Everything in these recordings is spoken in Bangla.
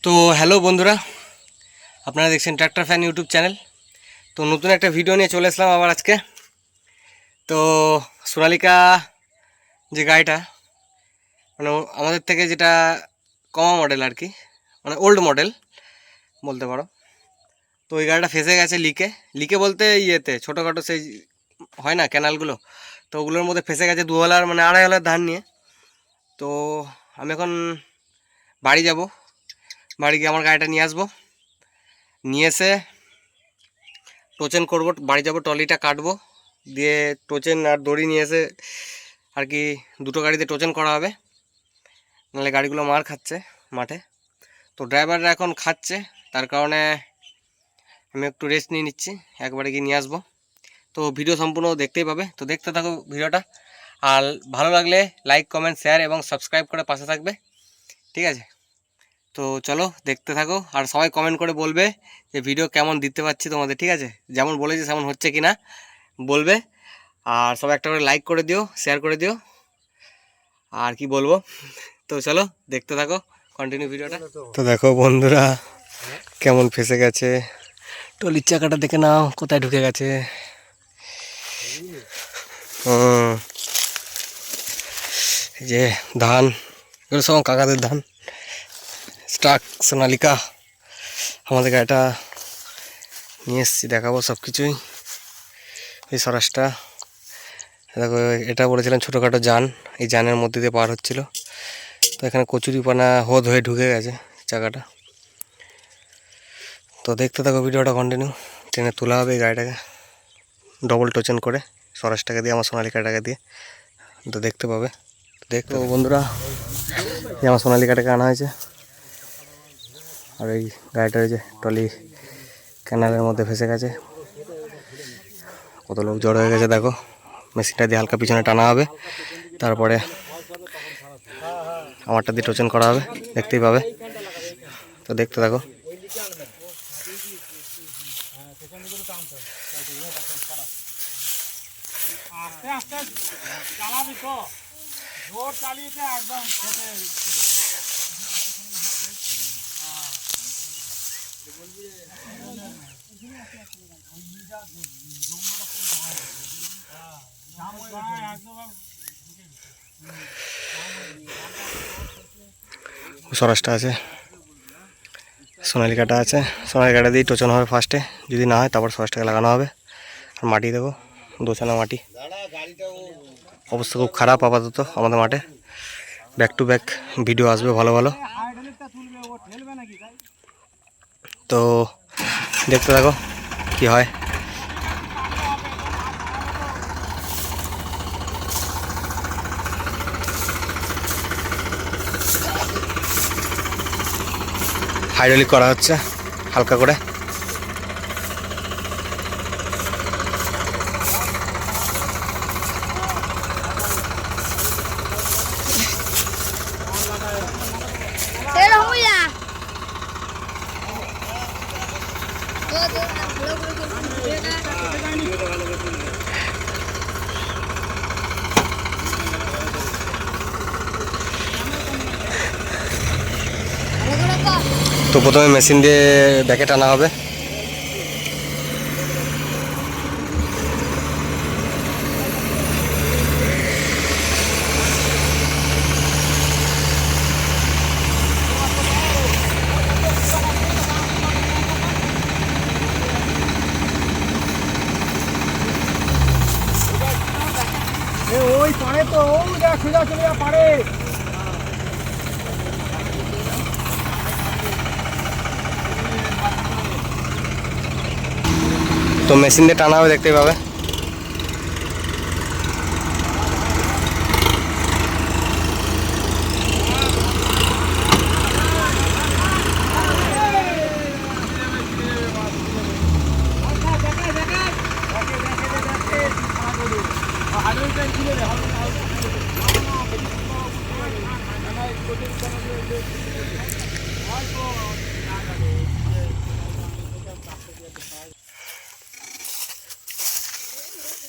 তো হ্যালো বন্ধুরা, আপনারা দেখছেন ট্র্যাক্টর ফ্যান ইউটিউব চ্যানেল। তো নতুন একটা ভিডিও নিয়ে চলে আসলাম আবার আজকে। তো সোনালিকা যে গাড়িটা, মানে আমাদের থেকে যেটা কমা মডেল আর কি, মানে ওল্ড মডেল বলতে পারো। তো ওই গাড়িটা ফেসে গেছে লিকে বলতে ইয়েতে ছোটোখাটো সেই হয় না ক্যানালগুলো, তো ওগুলোর মধ্যে ফেসে গেছে 2 হলার মানে 2.5 হলার ধান নিয়ে। তো আমি এখন বাড়ি যাব, বাড়ি গিয়ে আমার গাড়িটা নিয়ে আসবো, নিয়ে এসে টোচেন করবো, বাড়ি যাব, ট্রলিটা কাটবো, দিয়ে টোচেন আর দড়ি নিয়ে এসে আর কি দুটো গাড়িতে টোচেন করা হবে, নাহলে গাড়িগুলো মার খাচ্ছে মাঠে। তো ড্রাইভাররা এখন খাচ্ছে, তার কারণে আমি একটু রেস্ট নিয়ে নিচ্ছি, একবারে গিয়ে নিয়ে আসবো। তো ভিডিও সম্পূর্ণ দেখতেই পাবে, তো দেখতে থাকো ভিডিওটা। আর ভালো লাগলে লাইক, কমেন্ট, শেয়ার এবং সাবস্ক্রাইব করে পাশে থাকবে, ঠিক আছে? তো চলো দেখতে থাকো, আর সবাই কমেন্ট করে বলবে যে ভিডিও কেমন দিতে পারছি তোমাদের, ঠিক আছে? যেমন বলেছি তেমন হচ্ছে কি না বলবে। আর সবাই একটা করে লাইক করে দিও, শেয়ার করে দিও, আর কি বলবো। তো চলো দেখতে থাকো কন্টিনিউ ভিডিওটা। তো দেখো বন্ধুরা কেমন ফেসে গেছে, টলির চাকাটা দেখে নাও কোথায় ঢুকে গেছে। এই যে ধান, এগুলো সব কাকাদের ধান, স্টাক সোনালিকা। আমাদের গাড়িটা নিয়ে এসেছি, দেখাবো সব কিছুই। এই স্বরাজটা দেখো, এটা বলেছিলাম ছোটোখাটো যান, এই যানের মধ্যে দিয়ে পার হচ্ছিল। তো এখানে কচুরিপানা হয়ে ঢুকে গেছে চাকাটা। তো দেখতে থাকো ভিডিওটা কন্টিনিউ, ট্রেনে তোলা হবে এই গাড়িটাকে ডবল টোচেন করে, স্বরাজটাকে দিয়ে আমার সোনালিকাটাকে দিয়ে। তো দেখতে পাবে, দেখো বন্ধুরা, এই আমার সোনালিকাটাকে আনা হয়েছে। আর এই গাড়িটা যে টলি ক্যানালের মধ্যে ফেসে গেছে, কত লোক জড়ো হয়ে গেছে দেখো। মেশিনটা দিয়ে হালকা পিছনে টানা হবে, তারপরে আমারটা দিয়ে টোচেন করা হবে, দেখতেই পাবে। তো দেখতে থাকো। স্বরাজটা আছে, সোনালিকাটা আছে, সোনালিকাটা দিয়ে টোচন হবে ফার্স্টে, যদি না হয় তারপর স্বরাজটাকে লাগানো হবে। আর মাটি দেবো, দোছানা মাটি, অবস্থা খুব খারাপ আপাতত আমাদের মাঠে। ব্যাক টু ব্যাক ভিডিও আসবে ভালো ভালো, তো দেখতে থাকো কি হয়। হাইড্রোলিক করা হচ্ছে হালকা করে। তো প্রথমে মেশিন দিয়ে ব্যাকে টানা হবে। ওই পারে তো সোজা চলে পারে। তো মেশিন দিয়ে টানা হবে, দেখতেই পাবে।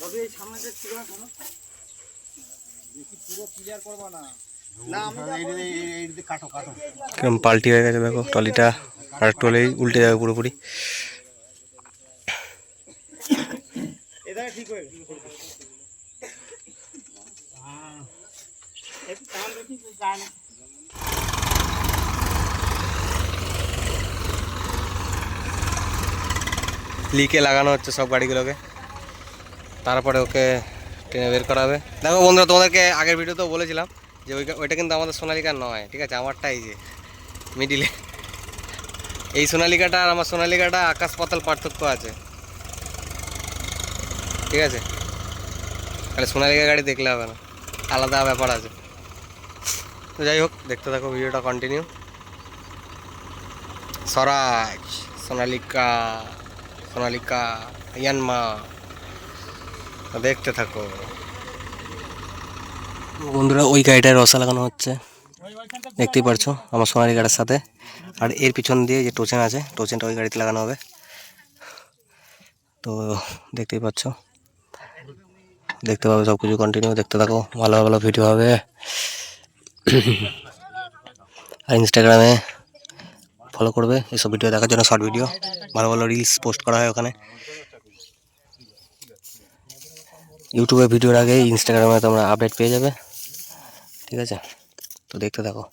তবে এই সামনে যে ঠিকানা বেশি পুরো ক্লিয়ার করবা না। কেমন পাল্টি হয়ে গেছে দেখো, ট্রলিটা আর একটু হলেই উল্টে যাবে পুরোপুরি। লিকে লাগানো হচ্ছে সব গাড়িগুলোকে, তারপরে ওকে টেনে বের করা হবে। দেখো বন্ধুরা, তোমাদেরকে আগের ভিডিওতেও বলেছিলাম যে ওইটা কিন্তু আমাদের সোনালিকা নয়, ঠিক আছে, আমারটা এই যে মিডিলে। এই সোনালিকাটা আর আমার সোনালিকাটা আকাশ পাতাল পার্থক্য আছে, ঠিক আছে। তাহলে সোনালিকা গাড়ি দেখলে হবে না, আলাদা ব্যাপার আছে। তো যাই হোক, দেখতে থাকো ভিডিওটা কন্টিনিউ। স্বরাজ, সোনালিকা, সোনালিকা, ইয়ানমা, দেখতে থাকো বন্ধুরা। ওই গাড়িটায় রসা লাগানো হচ্ছে, দেখতেই পারছো আমার সোনালি গাড়ির সাথে। আর এর পিছন দিয়ে যে টোচেন আছে, টোচেনটা ওই গাড়িতে লাগানো হবে। তো দেখতেই পাচ্ছ, দেখতে পাবে সব কিছু, কন্টিনিউ দেখতে থাকো, ভালো ভালো ভিডিও হবে। আর ইনস্টাগ্রামে ফলো করবে এসব ভিডিও দেখার জন্য, শর্ট ভিডিও, ভালো ভালো রিলস পোস্ট করা হয় ওখানে। ইউটিউবে ভিডিওর আগে ইনস্টাগ্রামে তোমরা আপডেট পেয়ে যাবে, ঠিক আছে। তো দেখতে থাকো,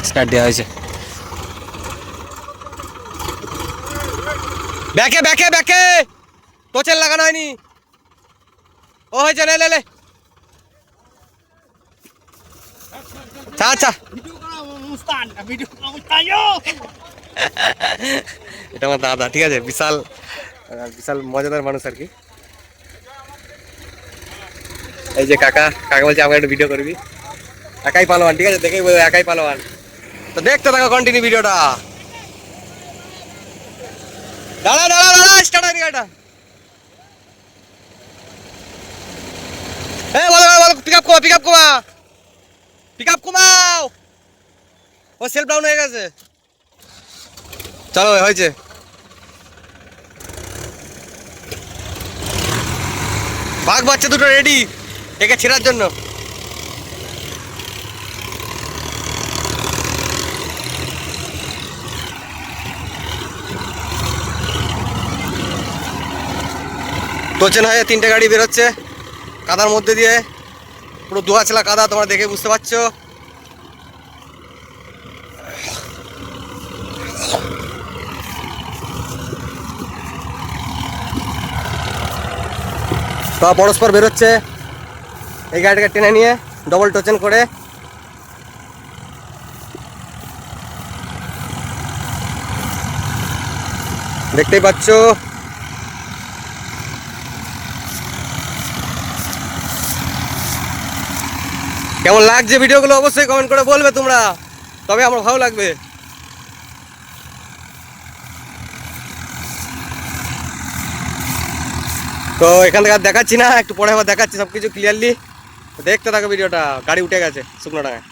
স্টার্ট দেওয়া হয়েছে। ব্যাকে ব্যাকে ব্যাকে টোচেন লাগানো হয়নি, ও হয়েছে, লে লে লে, আচ্ছা। এটা আমার দাদা, ঠিক আছে, বিশাল বিশাল মজাদার মানুষ আর কি। এই যে কাকা, কাকা বলছে আমাকে একটা ভিডিও করবি, একাই পালোয়ান, ঠিক আছে, দেখেই বলবো একাই পালোয়ান। তো দেখতে থাকো কন্টিনিউ ভিডিওটা। দাঁড়া দাঁড়া দাঁড়া, স্টার্ট হয়নি গাড়িটা। বলো বলো, পিক আপ কমা, পিক আপ কমা, পিক আপ কমাও, ও সেলফ ডাউন হয়ে গেছে। চলো হয়েছে। বাঘ বাচ্চা দুটো রেডি একে ছেড়ার জন্য। টোচেন হয়ে 3টে গাড়ি বেরোচ্ছে কাদার মধ্যে দিয়ে, পুরো দুয়াছলা কাদা, তোমরা দেখে বুঝতে পারছো। তো পরস্পর বেরোচ্ছে এই গাড়িটাকে টেনে নিয়ে ডবল টোচেন করে। দেখতেই পাচ্ছ কেমন লাগছে ভিডিওগুলো, অবশ্যই কমেন্ট করে বলবে তোমরা, তবে আমার ভালো লাগবে। তো এখান থেকে আর দেখাচ্ছি না, একটু পরে আবার দেখাচ্ছি সবকিছু ক্লিয়ারলি। দেখতে থাকো ভিডিওটা। গাড়ি উঠে গেছে শুকনো ডাঙায়।